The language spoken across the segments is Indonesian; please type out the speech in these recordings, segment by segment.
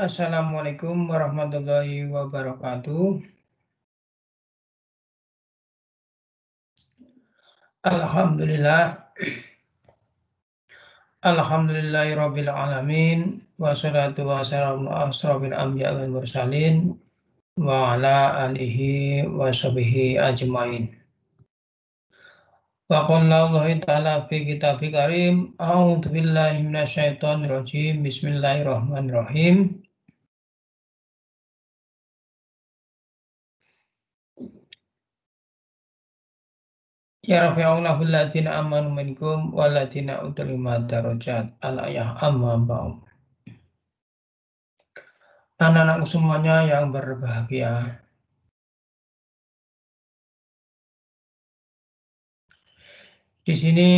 Assalamualaikum warahmatullahi wabarakatuh. Alhamdulillah, alhamdulillahirabbil alamin, wassalatu wassalamu ala asrofil anbiya wal mursalin wa ala alihi wa sahbihi ajmain. Wa qala Allah ta'ala fi kitabih karim, a'udzu billahi minasyaitonir rajim, bismillahirrahmanirrahim. Ya rafa'allahu alladziina amanu minkum walladziina utul ilma darajat. Al-ayah amma ba'd. Anak-anakku semuanya yang berbahagia. Di sini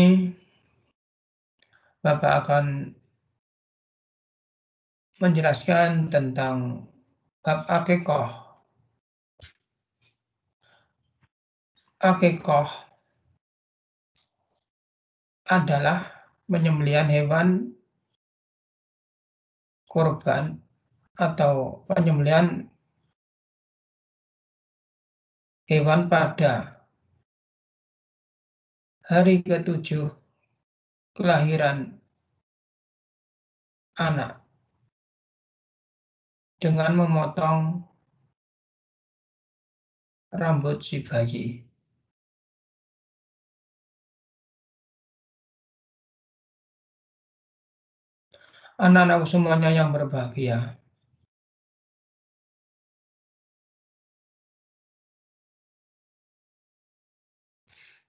Bapak akan menjelaskan tentang bab akikoh. Akikoh adalah penyembelihan hewan kurban atau penyembelihan hewan pada hari ke-7 kelahiran anak dengan memotong rambut si bayi. Anak-anakku semuanya yang berbahagia.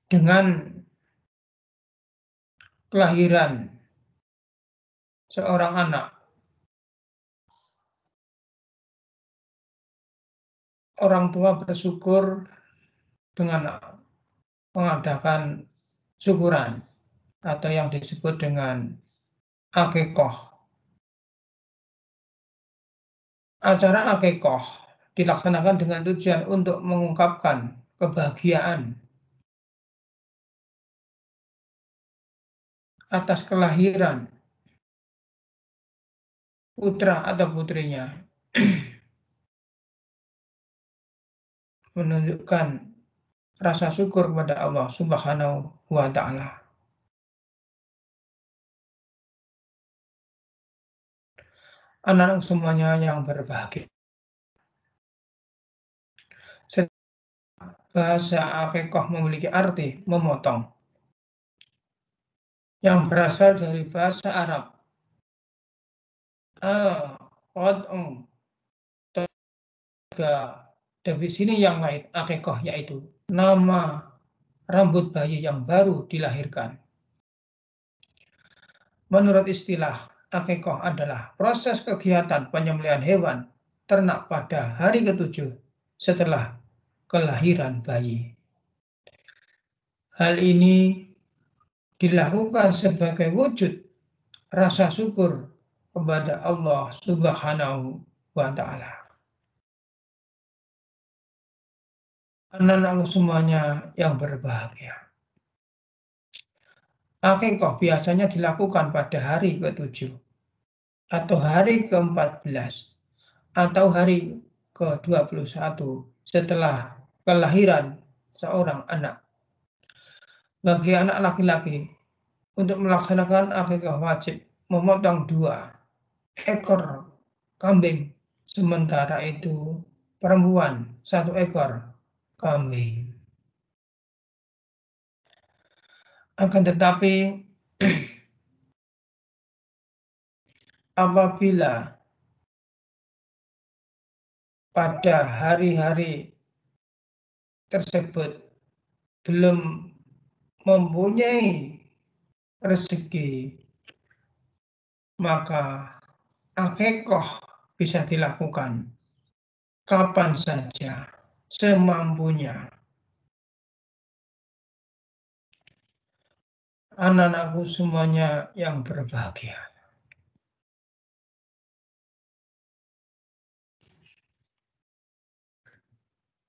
Dengan kelahiran seorang anak, orang tua bersyukur dengan mengadakan syukuran atau yang disebut dengan akikoh. Acara akikoh dilaksanakan dengan tujuan untuk mengungkapkan kebahagiaan atas kelahiran putra atau putrinya, menunjukkan rasa syukur kepada Allah Subhanahu wa Ta'ala. Anak-anak semuanya yang berbahagia. Bahasa akikoh memiliki arti memotong yang berasal dari bahasa Arab al-qad'u. Dari sini yang lain akikoh yaitu nama rambut bayi yang baru dilahirkan. Menurut istilah, akikoh adalah proses kegiatan penyembelihan hewan ternak pada hari ke-7 setelah kelahiran bayi. Hal ini dilakukan sebagai wujud rasa syukur kepada Allah Subhanahu wa Ta'ala. Anak-anak semuanya yang berbahagia. Akikoh biasanya dilakukan pada hari ke-7 atau hari ke-14 atau hari ke-21 setelah kelahiran seorang anak. Bagi anak laki-laki, untuk melaksanakan akikah wajib memotong 2 ekor kambing, sementara itu perempuan 1 ekor kambing. Akan tetapi apabila pada hari-hari tersebut belum mempunyai rezeki, maka akikoh bisa dilakukan kapan saja, semampunya. Anak-anakku semuanya yang berbahagia.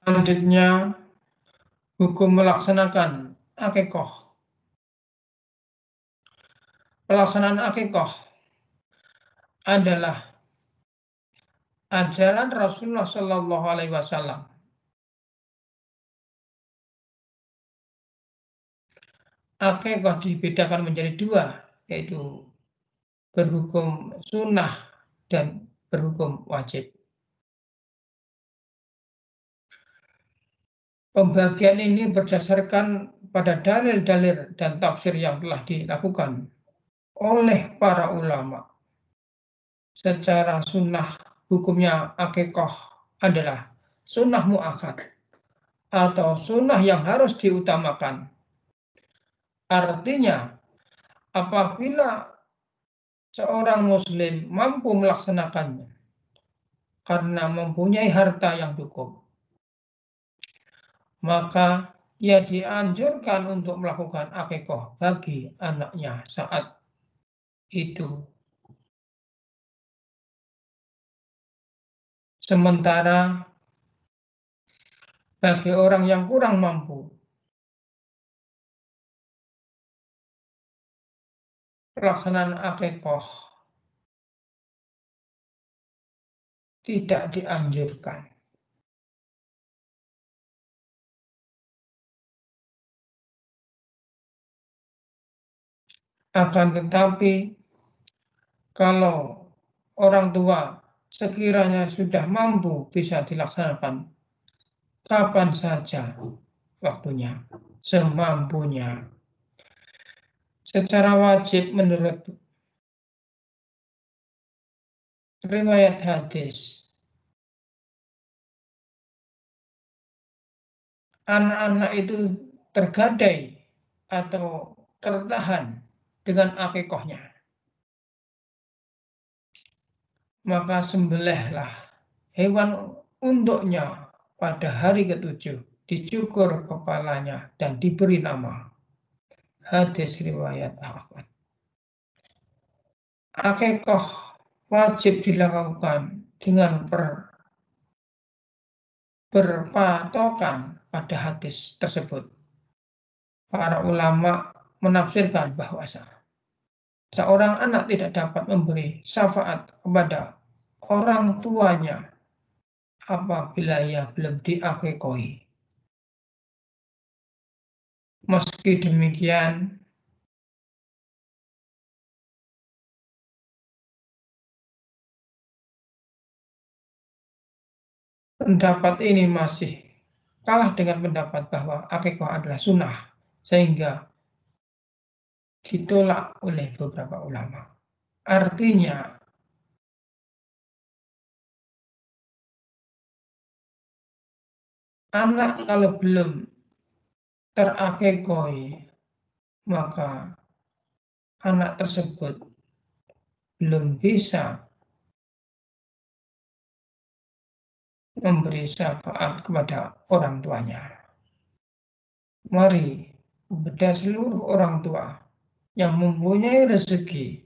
Selanjutnya, hukum melaksanakan akikoh. Pelaksanaan akikoh adalah ajaran Rasulullah Shallallahu Alaihi Wasallam. Akikah dibedakan menjadi dua, yaitu berhukum sunnah dan berhukum wajib. Pembagian ini berdasarkan pada dalil-dalil dan tafsir yang telah dilakukan oleh para ulama. Secara sunnah, hukumnya akikah adalah sunnah muakkad atau sunnah yang harus diutamakan. Artinya, apabila seorang muslim mampu melaksanakannya karena mempunyai harta yang cukup, maka ia dianjurkan untuk melakukan akikah bagi anaknya saat itu. Sementara bagi orang yang kurang mampu, pelaksanaan akikah tidak dianjurkan. Akan tetapi, kalau orang tua sekiranya sudah mampu bisa dilaksanakan kapan saja waktunya, semampunya. Secara wajib menurut riwayat hadis, anak-anak itu tergadai atau tertahan dengan akikahnya. Maka sembelihlah hewan untuknya pada hari ke-7, dicukur kepalanya dan diberi nama. Hadis riwayat Ahmad. Akikah wajib dilakukan dengan berpatokan pada hadis tersebut. Para ulama menafsirkan bahwa seorang anak tidak dapat memberi syafaat kepada orang tuanya apabila ia belum diakikahi. Meski demikian, pendapat ini masih kalah dengan pendapat bahwa akikah adalah sunnah, sehingga ditolak oleh beberapa ulama. Artinya, anak kalau belum terakikahi, maka anak tersebut belum bisa memberi syafaat kepada orang tuanya. Mari kepada seluruh orang tua yang mempunyai rezeki,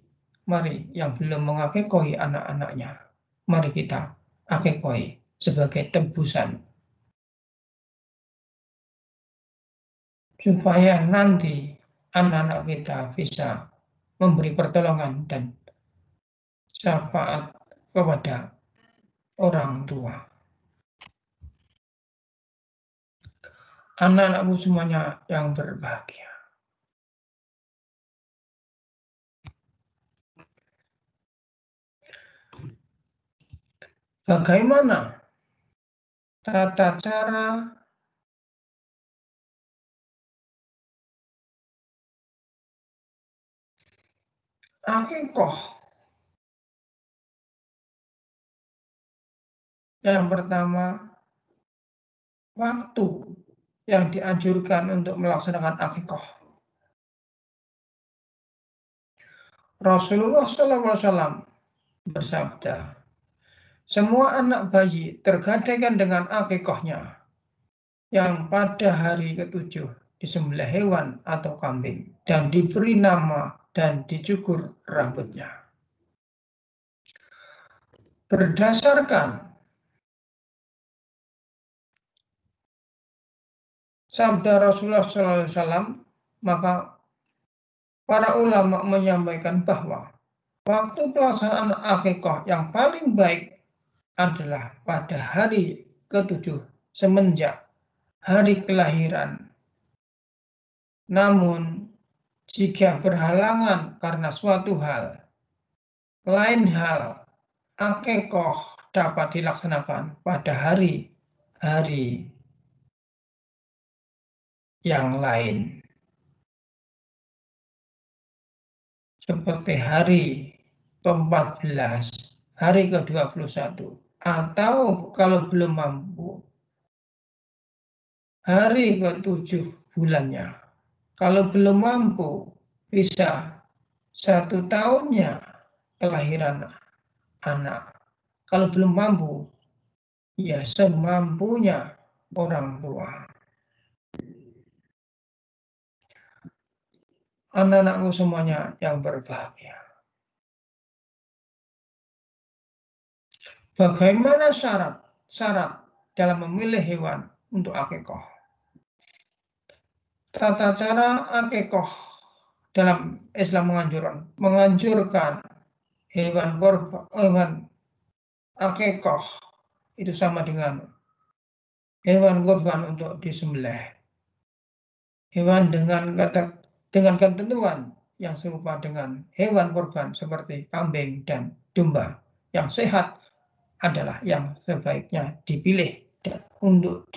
mari yang belum mengakikahi anak-anaknya, mari kita akikahi sebagai tebusan. Supaya nanti anak-anak kita bisa memberi pertolongan dan syafaat kepada orang tua. Anak-anakku semuanya yang berbahagia. Bagaimana tata cara akikah? Yang pertama, waktu yang dianjurkan untuk melaksanakan akikah. Rasulullah SAW bersabda, semua anak bayi tergadaikan dengan akikahnya yang pada hari ke-7 disembelih hewan atau kambing dan diberi nama dan dicukur rambutnya. Berdasarkan sabda Rasulullah SAW, maka para ulama menyampaikan bahwa waktu pelaksanaan akikah yang paling baik adalah pada hari ke-7 semenjak hari kelahiran. Namun, jika berhalangan karena suatu hal, lain hal, akikoh dapat dilaksanakan pada hari-hari yang lain. Seperti hari ke-14, hari ke-21, atau kalau belum mampu, hari ke-7 bulannya. Kalau belum mampu, bisa 1 tahunnya kelahiran anak. Kalau belum mampu, ya semampunya orang tua. Anak-anakku semuanya yang berbahagia. Bagaimana syarat dalam memilih hewan untuk akikoh? Tata cara akikoh dalam Islam menganjurkan hewan akikoh itu sama dengan hewan kurban untuk disembelih. Hewan dengan ketentuan yang serupa dengan hewan kurban seperti kambing dan domba. Yang sehat adalah yang sebaiknya dipilih untuk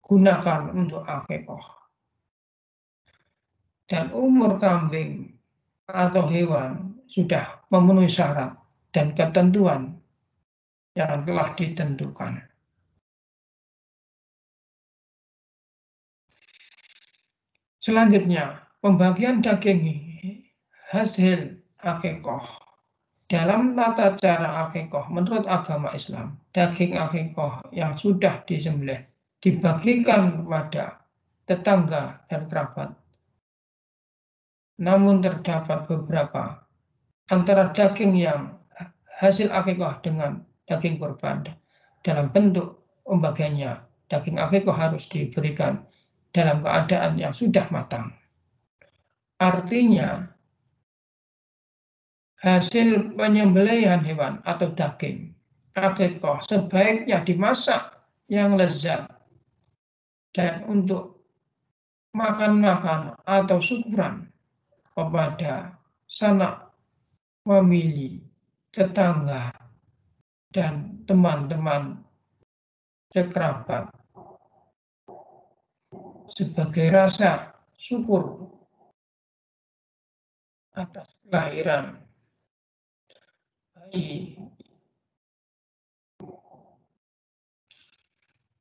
digunakan untuk akikoh. Dan umur kambing atau hewan sudah memenuhi syarat dan ketentuan yang telah ditentukan. Selanjutnya, pembagian daging hasil akikoh. Dalam tata cara akikoh menurut agama Islam, daging akikoh yang sudah disembelih dibagikan kepada tetangga dan kerabat. Namun terdapat beberapa antara daging yang hasil akikoh dengan daging kurban. Dalam bentuk pembagiannya, daging akikoh harus diberikan dalam keadaan yang sudah matang. Artinya, hasil penyembelihan hewan atau daging akikoh sebaiknya dimasak yang lezat dan untuk makan-makan atau syukuran kepada sanak famili, tetangga, dan teman-teman sekerabat sebagai rasa syukur atas kelahiran bayi.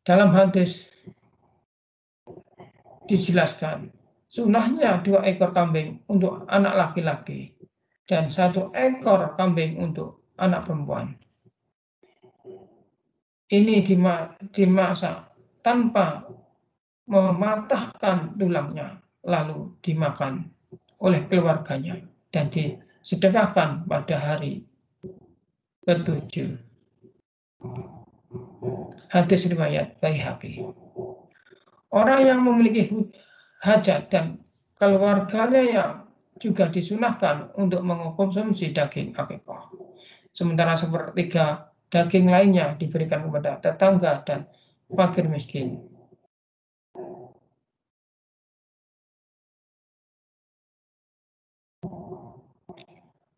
Dalam hadis dijelaskan, sunnahnya 2 ekor kambing untuk anak laki-laki dan 1 ekor kambing untuk anak perempuan. Ini dimasak tanpa mematahkan tulangnya, lalu dimakan oleh keluarganya dan disedekahkan pada hari ke-7. Hadis riwayat Baihaqi. Orang yang memiliki hajat dan keluarganya yang juga disunahkan untuk mengkonsumsi daging akikoh. Sementara sepertiga daging lainnya diberikan kepada tetangga dan fakir miskin.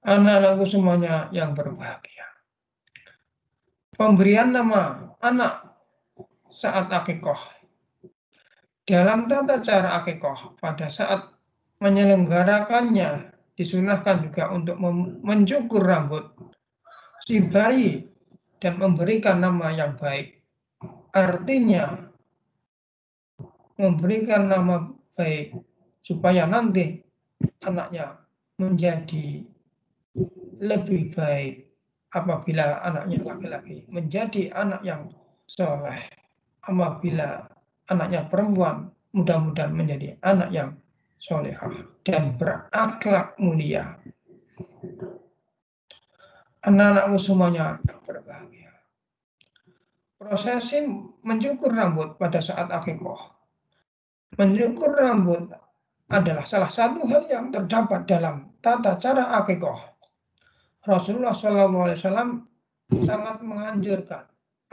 Anak-anakku semuanya yang berbahagia. Pemberian nama anak saat akikoh. Dalam tata cara akikoh, pada saat menyelenggarakannya disunahkan juga untuk mencukur rambut si bayi dan memberikan nama yang baik. Artinya memberikan nama baik supaya nanti anaknya menjadi lebih baik. Apabila anaknya laki-laki menjadi anak yang soleh, apabila anaknya perempuan mudah-mudahan menjadi anak yang solehah dan berakhlak mulia. Anak-anakku semuanya berbahagia. Prosesi mencukur rambut pada saat akikoh. Mencukur rambut adalah salah satu hal yang terdapat dalam tata cara akikoh. Rasulullah SAW sangat menganjurkan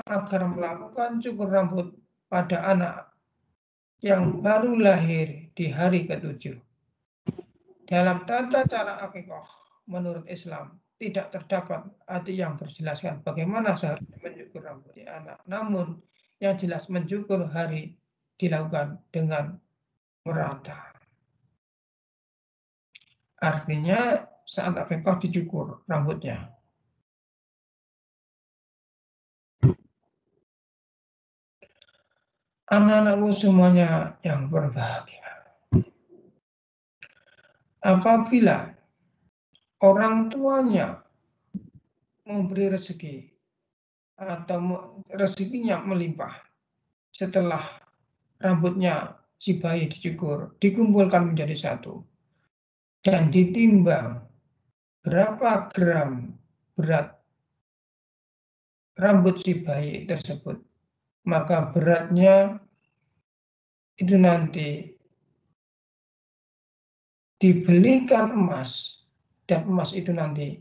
agar melakukan cukur rambut pada anak yang baru lahir di hari ke-7. Dalam tata cara akikah menurut Islam tidak terdapat hadis yang berjelaskan bagaimana seharusnya mencukur rambut di anak. Namun yang jelas mencukur hari dilakukan dengan merata. Artinya saat akikah dicukur rambutnya. Anak-anakku semuanya yang berbahagia. Apabila orang tuanya memberi rezeki atau rezekinya melimpah setelah rambutnya si bayi dicukur, dikumpulkan menjadi satu dan ditimbang berapa gram berat rambut si bayi tersebut, maka beratnya itu nanti dibelikan emas dan emas itu nanti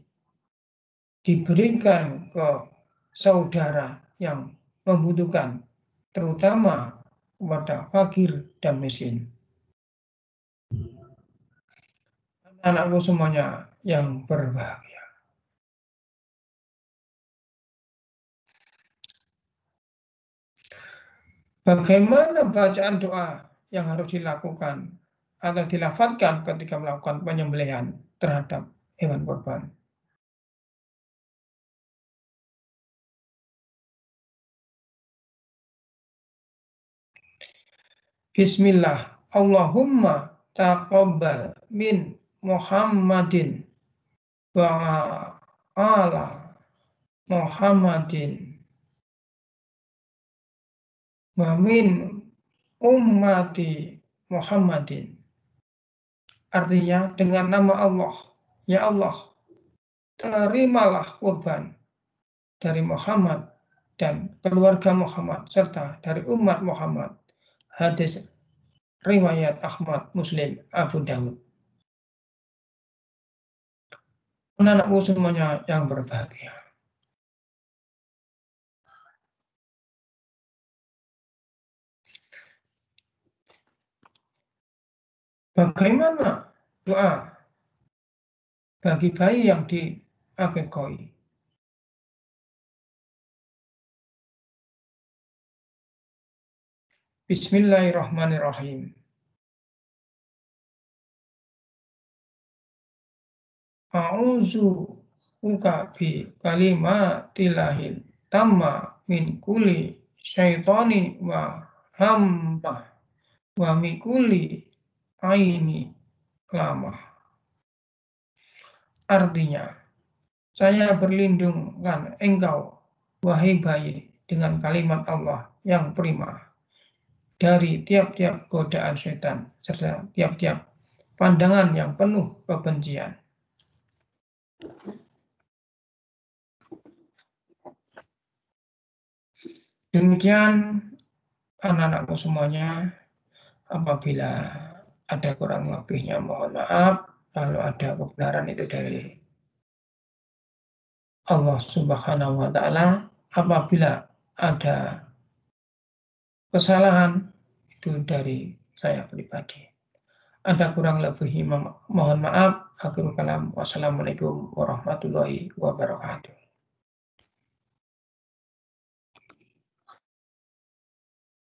diberikan ke saudara yang membutuhkan, terutama kepada fakir dan miskin. Anak-anakku semuanya yang berbahagia. Bagaimana bacaan doa yang harus dilakukan atau dilafadzkan ketika melakukan penyembelihan terhadap hewan kurban? Bismillah, Allahumma taqabbal min Muhammadin wa ala Muhammadin wa min ummati Muhammadin. Artinya dengan nama Allah, ya Allah, terimalah kurban dari Muhammad dan keluarga Muhammad serta dari umat Muhammad. Hadis riwayat Ahmad, Muslim, Abu Dawud. Anak-anakku semuanya yang berbahagia. Bagaimana doa bagi bayi yang diakekoi? Bismillahirrahmanirrahim. A'udzu buka bi kalimatilahil tamma min kulli syaitani wa hamma wa min kulli aini lamah. Artinya, saya berlindungkan engkau, wahai bayi, dengan kalimat Allah yang prima dari tiap-tiap godaan setan serta tiap-tiap pandangan yang penuh kebencian. Demikian anak-anakku semuanya, apabila ada kurang lebihnya mohon maaf, kalau ada kebenaran itu dari Allah Subhanahu wa Ta'ala. Apabila ada kesalahan itu dari saya pribadi. Ada kurang lebihnya mohon maaf. Akhirul kalam. Wassalamualaikum warahmatullahi wabarakatuh.